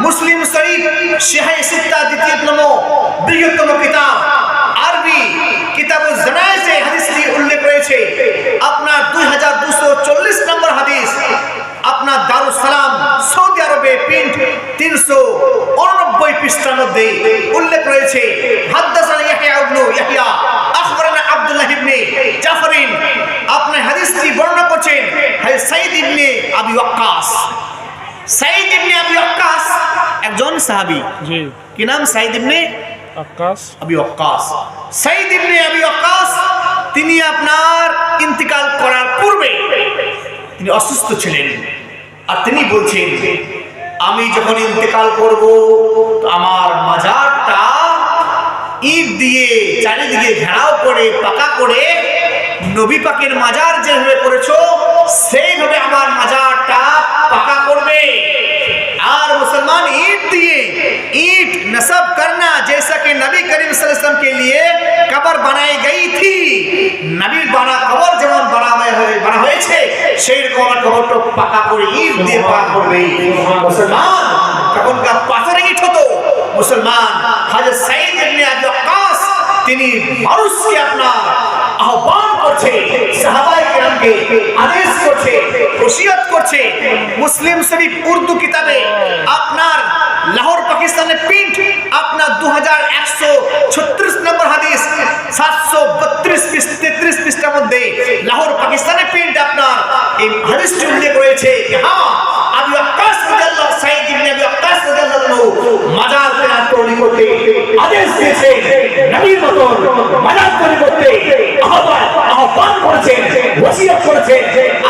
মুসলিম শরীফ শাহে সিত্তা দ্বিতীয়তম বৃহত্তম কিতাব আরবি কিতাবুজ জানায়েজে হাদিসটি উল্লেখ রয়েছে। আপনার 2240 নম্বর হাদিস, আপনার দারুস সালাম সৌদি আরবে প্রিন্ট 389 পৃষ্ঠার মধ্যে উল্লেখ রয়েছে। হাদাসানা ইয়াহইয়া ইবনে ইয়াহইয়া আখবারানা আব্দুল্লাহ ইবনে জাফরিন, আপনি হাদিসটি বর্ণনা করছেন সাঈদ ইবনে আবি ওয়াক্কাস। সাঈদ ইবনে আবি ওয়াক্কাস একজন সাহাবী। জি, কি নাম? সাঈদ ইবনে আক্কাস আবি ওয়াক্কাস। সাঈদ ইবনে আবি ওয়াক্কাস তিনি আপনার ইন্তিকাল করার পূর্বে তিনি অসুস্থ ছিলেন, আর তিনি বলছেন আমি যখন ইন্তেকাল করব আমার মাজারটা ইট দিয়ে চারিদিকে ঘেরাও করে পাকা করে নবী পাকের মাজার যেভাবে করেছো সেইভাবে আমার মাজারটা পাকা করবে। और मुसलमान ईट दिए ईट नस्ब करना जैसा कि नबी करीम सल्लल्लाहु अलैहि वसल्लम के लिए कब्र बनाई गई थी, नबी बना कब्र যেমন বানা হয়েছে সেই রকম কবরটা পাকা করে ইট দিয়ে পাকা করবে। মুসলমান তখনকার পাথরের ইট হতো। মুসলমান হযরত সাঈদ ইবনে আবি ওয়াক্কাস তিনি মানুষকে আপনার আহ্বান করছে, সাহাবায়ে কেরামকে আদেশ করছে, ওসিয়ত করছে। মুসলিম শরীফ উর্দু কিতাবে আপনার লাহোর পাকিস্তানের প্রিন্ট আপনার 2136 নম্বর হাদিস 732 পৃষ্ঠার মধ্যে লাহোর পাকিস্তানের প্রিন্ট আপনার এই হাদিসটি উল্লেখ রয়েছে। হ্যাঁ, আবু ওয়াক্কাস রাদিয়াল্লাহু সাঈদ ইবনে আবি ওয়াক্কাস রাদিয়াল্লাহু মাজার তৈরি করতে আদেশ দিয়েছে, নবীর মতন মাজার তৈরি করতে আহ্বান করেছেন, ওসিয়ত করেছেন।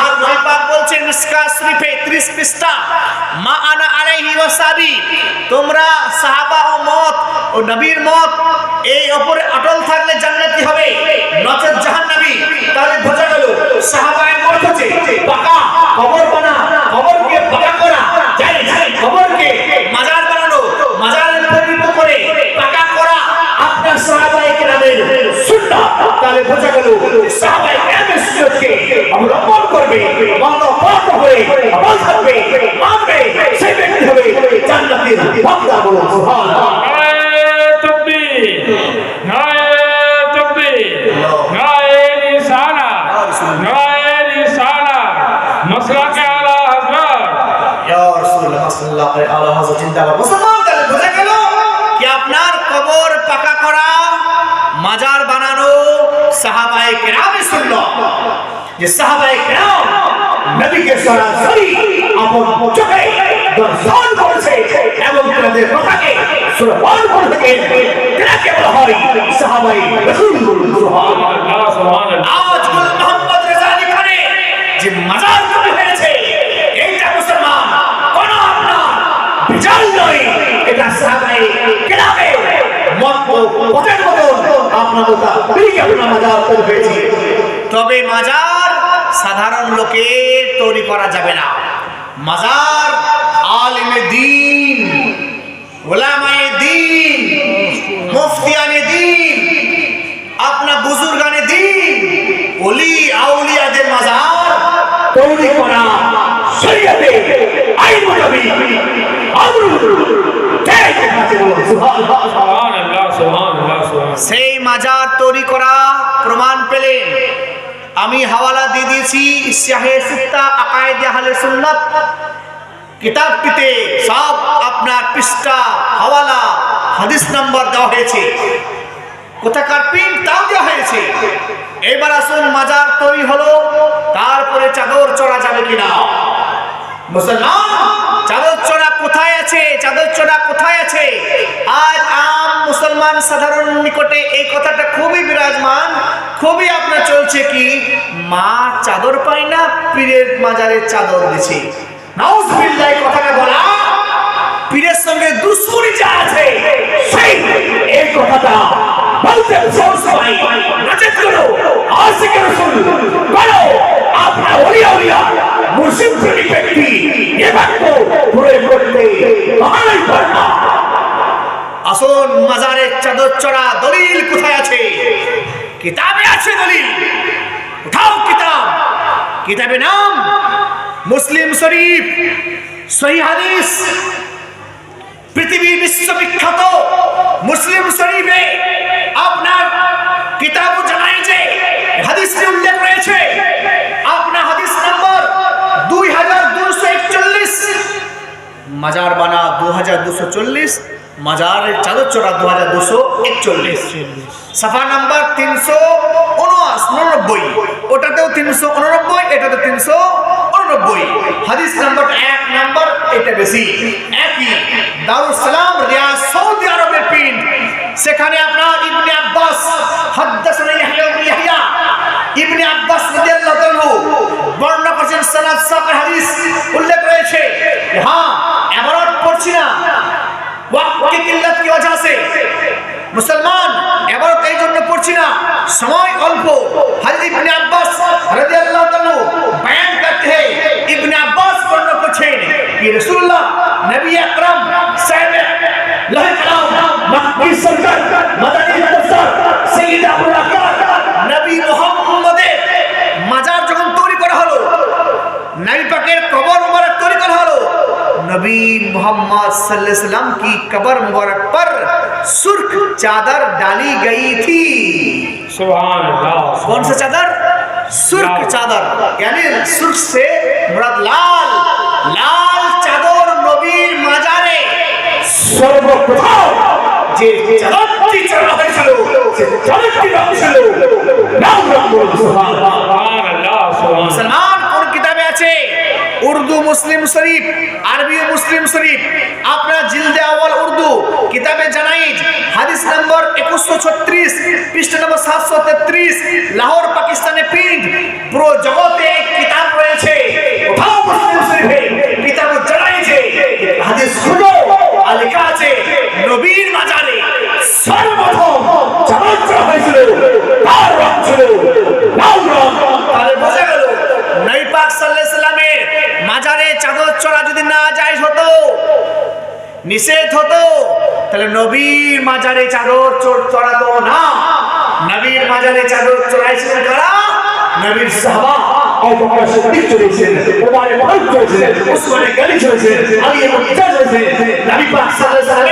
আর নবী পাক বলছেন মিসকাত শরীফে 30 পৃষ্ঠা, মা আনা আলাইহি ওয়াসাবি, তোমরা সাহাবা ও মত ও নবীর মত এই উপরে অটল থাকলে জান্নাতি হবে, নচেত জাহান্নামী। তাহলে বোঝা গেল সাহাবায়ে মত হচ্ছে পাকা কবর বানা, কবরকে পাকা করা, জানি কবরকে মাজার বানানো, মাজারে পরিণত করে পাকা করা আপনার সাহাবায়ে কেরামের সুন্নাত। তাহলে বোঝা গেল সাহাবায়ে কেরামের সুন্নাতকে অবলম্বন করবে, মতপথ হয়ে আমল করবে, মানবে, সেই ব্যক্তি হবে জান্নাতের বান্দা। বলো সুবহানাল্লাহ। নারে তাকবীর, নারে তাকবীর, নারে রিসালাত, নারে রিসালাত, মাসলাকে আলা হযরত ইয়া রাসূলুল্লাহ সাল্লাল্লাহু আলাইহি ওয়াসাল্লাম জিন্দাবাদ। মুসলমান তাহলে বোঝা গেল কি আপনার কবর পাকা করা, মাজার বানানো সাহাবায়ে কেরামের সুন্নাত। যে সাহাবায়ে কেরাম নবীকে সরাসরি আপন চোখে দর্শন করেছে এবং তাদের কথাকে শ্রবণ করে থেকে তাকে বলা হয় সাহাবায়ে রাসূল। সুবহানাল্লাহ, সুবহানাল্লাহ। আজ গুল মোহাম্মদ রেজা আলী খানে যে মাজার তৈরি হয়েছে এইটা মুসলমান কোন আপনার বিজাল নয়, এটা সাহাবায়ে কেরামের পথের মতো আপনার কথা তৈরি আপনার মাজার তৈরি হয়েছে। তবে মাজার সাধারণ লোকে তৈরি করা যাবে না। মাজার আলিমে দ্বীন, উলামায়ে দ্বীন, মুফতিয়ানে দ্বীন, আপনার বুজুর্গানে দ্বীন, ওলি আউলিয়াদের মাজার তৈরি করা শরীয়তে আইন মোতাবেক আমরুল ঠিক আছে। সুবহানাল্লাহ, সুবহানাল্লাহ, সুবহানাল্লাহ, সুবহানাল্লাহ। সেই মাজার তৈরি করা প্রমাণ পেলেন আমি হাওয়ালা দিয়ে দিয়েছি শাহে সিত্তা আকায়েদে আহলে সুন্নাত কিতাবটিতে সব আপনার পৃষ্ঠা হাওয়ালা হাদিস নাম্বার দেওয়া হয়েছে, কোথাকার প্রিন্ট তাও দেওয়া হয়েছে। এবার আসুন মাজার তৈরি হলো, তারপরে চাদর চড়া যাবে কিনা। মুসলমান চাদর চড়া কোথায় আছে? চাদর চড়া কোথায় আছে? আজ আম মুসলমান সাধারণ নিকটে এই কথাটা খুবই বিরাজমান, খুবই আপনার চলছে কি মা চাদর পায় না, পীরের মাজারে চাদর দিছে। নাউজুবিল্লাহ, কথাটা বলা পীরের সঙ্গে দুশ্মনী যা আছে সেই এই কথাটা বলতে ফোর্স পাই। নচেত করো আশিকে রাসূল বলো আপনার ওলি আউলিয়া মুর্শিদ প্রেমিক ব্যক্তি এ বাক্য পুরে করতে মহানাই পারনা। আসুন মাজারের চাদর চড়া দলিল কোথায় আছে? কিতাবে আছে দলিল, উঠাও কিতাব। কিতাবের নাম মুসলিম শরীফ, সহিহ হাদিস পৃথিবীর বিশ্ববিখ্যাত মুসলিম শরীফে আপনার কিতাব জানাইছে হাদিসে উল্লেখ রয়েছে আপনার হাদিস নম্বর 2241 মাজার বানা 2240 মাজারের চাদর চড়া 2241 সাফা নাম্বার 399 ওটাতেও 389 এটাতে 389 হাদিস নাম্বার 1 নাম্বার এটা বেশি একই দারুস সালাম রিয়াদ সৌদি আরবের প্রিন্ট সেখানে আপনার ইবনে আব্বাস হাদাসানা ইয়াহইয়া ইবনে ইয়াহইয়া ইবনে আব্বাস রাদিয়াল্লাহু তাআলা বর্ণনা করেছেন সনদ সাহিহ হাদিস উল্লেখ রয়েছে হ্যাঁ ইবারত পড়ছি না ওয়াক্ত কি কিল্লাত কি वजह से মুসলমান ইবারত এই জন্য পড়ছি না সময় অল্প হযরত ইবনে আব্বাস রাদিয়াল্লাহু তাআলা বয়ান করতে हैं ইবনে আব্বাস বর্ণনা করছেন कि রাসূলুল্লাহ নবী আকরাম সাহেব লাহ কালাম মক্কি সরকার মাদানী মুফতার সৈয়দ আবুল আকরাম নবী মুহাম্মদের মাজার যখন তৈরি করা হলো नबी पाकेर कबर मुबारक तैयार करा हलो नबी मोहम्मद सल्लल्लाहु अलैहि वसल्लम की कबर मुबारक पर सुर्ख चादर डाली गई थी सुभान अल्लाह कौन सा चादर सुर्ख चादर यानी सुर्ख से मुराद लाल लाल चादर नबीर माजारे सर्वप्रथम যে চাদরটি চড়া হয়েছিল সে চাদরটি রং ছিল নাম রাখুন সুবহানাল্লাহ মুসলমান কোন কিতাবে আছে উর্দু মুসলিম শরীফ আরবি মুসলিম শরীফ আপনার জিলদে আউয়াল উর্দু কিতাবে জানাইজ হাদিস নম্বর 2136 পৃষ্ঠা নম্বর 733 লাহোর পাকিস্তানে প্রিন্ট পুরো জগতে কিতাব রয়েছে উঠাও মুসলিম শরীফে কিতাব জানাইছে হাদিস শুনো আর লেখা আছে নবীর মাজারে সর্বপ্রথম চাদর চড়া হয়েছিল তার রং ছিল লাল রং তাহলে বোঝা গেল নবী পাক সাল্লাল্লাহু আলাইহি সাল্লামের মাজারে চাদর চড়া যদি না জায়েজ হতো নিষেধ হতো তাহলে নবীর মাজারে চাদর চড়াতো না নবীর মাজারে চাদর চড়াইছিলেন কারা নবীর সাহাবা আবু বকর সিদ্দিক চড়িয়েছেন ওমর ফারুক চড়িয়েছেন উসমান গনি চড়িয়েছেন আলী ইবনে চড়িয়েছেন নবী পাক সাল্লাল্লাহু আলাইহি সাল্লাম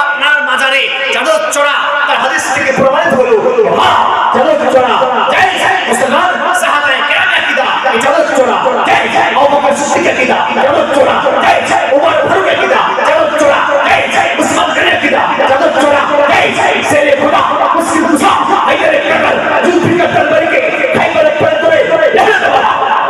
আপনার মাজারে চাদর চড়া তার হাদিস থেকে প্রমাণিত হলো হ্যাঁ চাদর চড়া জায়েজ মুসলমান সাহাবায়ে কেরাম আকীদা এই চাদর চড়া জায়েজ আবু বকর সিদ্দিক আকীদা চাদর চড়া জায়েজ ওমর ফারুক আকীদা চাদর চড়া জায়েজ উসমান গনি আকীদা চাদর চড়া জায়েজ সেরে খোদা মুসলিম মুসা আইয়ারে কাকার জুলফিকার তরবারিকে খাইবার পরে ধরে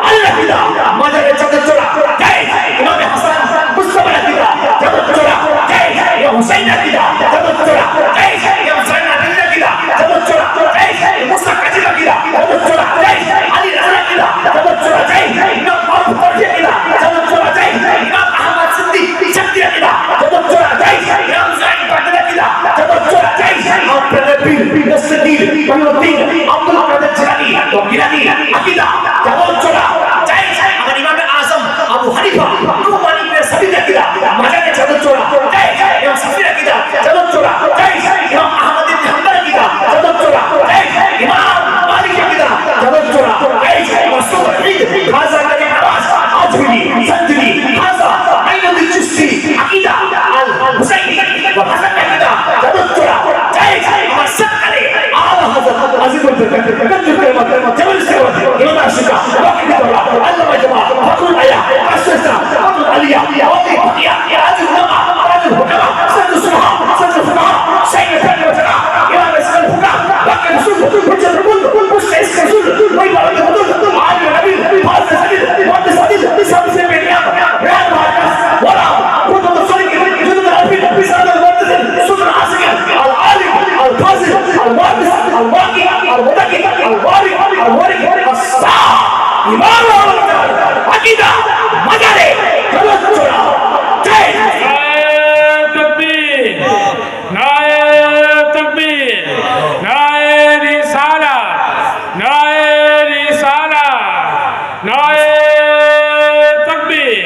আল্লাহ আকীদা মাজারে চাদর চড়া জায়েজ ইমাম হাসান মুসতাফা আকীদা চাদর চড়া জায়েজ ইয়া হুসাইন আকীদা চাদর চড়া জায়েজ ইয়া হুসাইন আকীদা চাদর চড়া জায়েজ মুসা কাজিম আকীদা চাদর চড়া জায়েজ আলী রাজা আকীদা চাদর চড়া জায়েজ ইমাম মারুফ তারজি আকীদা চাদর চড়া জায়েজ ইমাম আহমদ সিদ্দিক শাক্তি আকীদা চাদর চড়া জায়েজ ইমাম যায়েদ বাগদাদি আকীদা চাদর চড়া জায়েজ আপনাদের পীর নসরুদ্দিন মুহিউদ্দিন আব্দুল কাদের জিলানী ও গিলানী আকীদা চাদর চড়া জায়েজ আমার ইমাম আযম আবু হানিফা নুমানি ইবনে সাবিত আকীদা মাজারে চাদর চড়া জায়েজ ইমাম শাফিঈ আকীদা চাদর চড়া জায়েজ ইমাম আহমদ ইবনে হাম্বল আকীদা চাদর চড়া জায়েজ ইমাম মালিক আকীদা চাদর চড়া জায়েজ মাসউদ ঈদ খাজা আলী নওয়াজ আজমিরি সঞ্জুরি খাজা আইনুদ্দিন চিশতি আকীদা আল হুসাইনি ওয়া হাসান আকীদা চাদর চড়া জায়েজ আমার সাকালে আলা হযরত আজিমুল তাকাদ্দুম কালিমাত জামাল সিরাত ইমাম আশিকা ওয়াকিদুল্লাহ আল্লামা জামা ফাকুল আয়া আসসা ফাকুল আলিয়া ওয়াদি ফাকিয়া আজিম নামা রাজুল হুকামা সাদু সুবহা সাদু ফুকা সাইয়্যিদ ফাতিমা ইমাম ইসলাম ফুকা বাকি রাসূল হুজুর কুল মুস্তাইস রাসূল ওই বারাত হুজুর আলী নবী ফাজিল সাদিদ মুহাদ্দিস সাদিদ ইসলাম সে বেরিয়াম রাত মাকাস ওয়ালা কুতুব সরিক জুদুদ আরবি বিসাদ মুহাদ্দিস সুদর আসিক আল আলিম আল ফাজিল আল মুহাদ্দিস আল ওয়াকি আল মুতাকি আল ওয়ারি আল ওয়ারি আসসা ইমাম আকীদা মাজারে চাদর চড়া জায়েজ तकबीर नारे तकबीर नारे रिसालत नारे रिसालत नारे तकबीर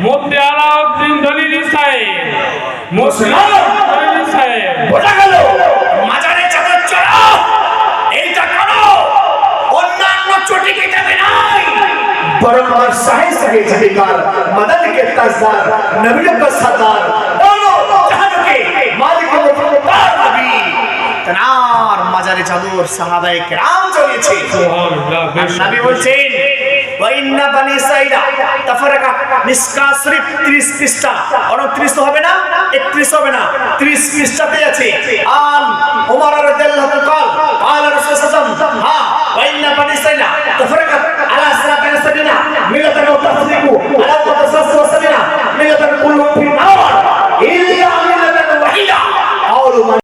मुफ्ती आलाउद्दीन दलीली साहेब মুসলমান दलीली साहेब বোঝা গেল মাজারে চাদর চড়া এইটা করো অন্যান্য চটি কিতাবে নাই বরং আমার সাহেব সাহেব জাহিকার মদদ के ताजदार नबियों का सरदार दोनों তেনার মাজারে চাদর সাহাবায়ে কেরাম চলেছে। সুবহানাল্লাহ। আর নবী বলছেন ওয়া ইন্না বানি ইসরাঈলা তাফারাকা মিসকা শরীফ 30 পৃষ্ঠা, 29 তো হবে না, 31 হবে না, 30 পৃষ্ঠাতে আছে। আন ওমর রাদিয়াল্লাহু তাআলা قال রাসূল সাল্লাল্লাহু আলাইহি ওয়াসাল্লাম হ্যাঁ ওয়া ইন্না বানি ইসরাঈলা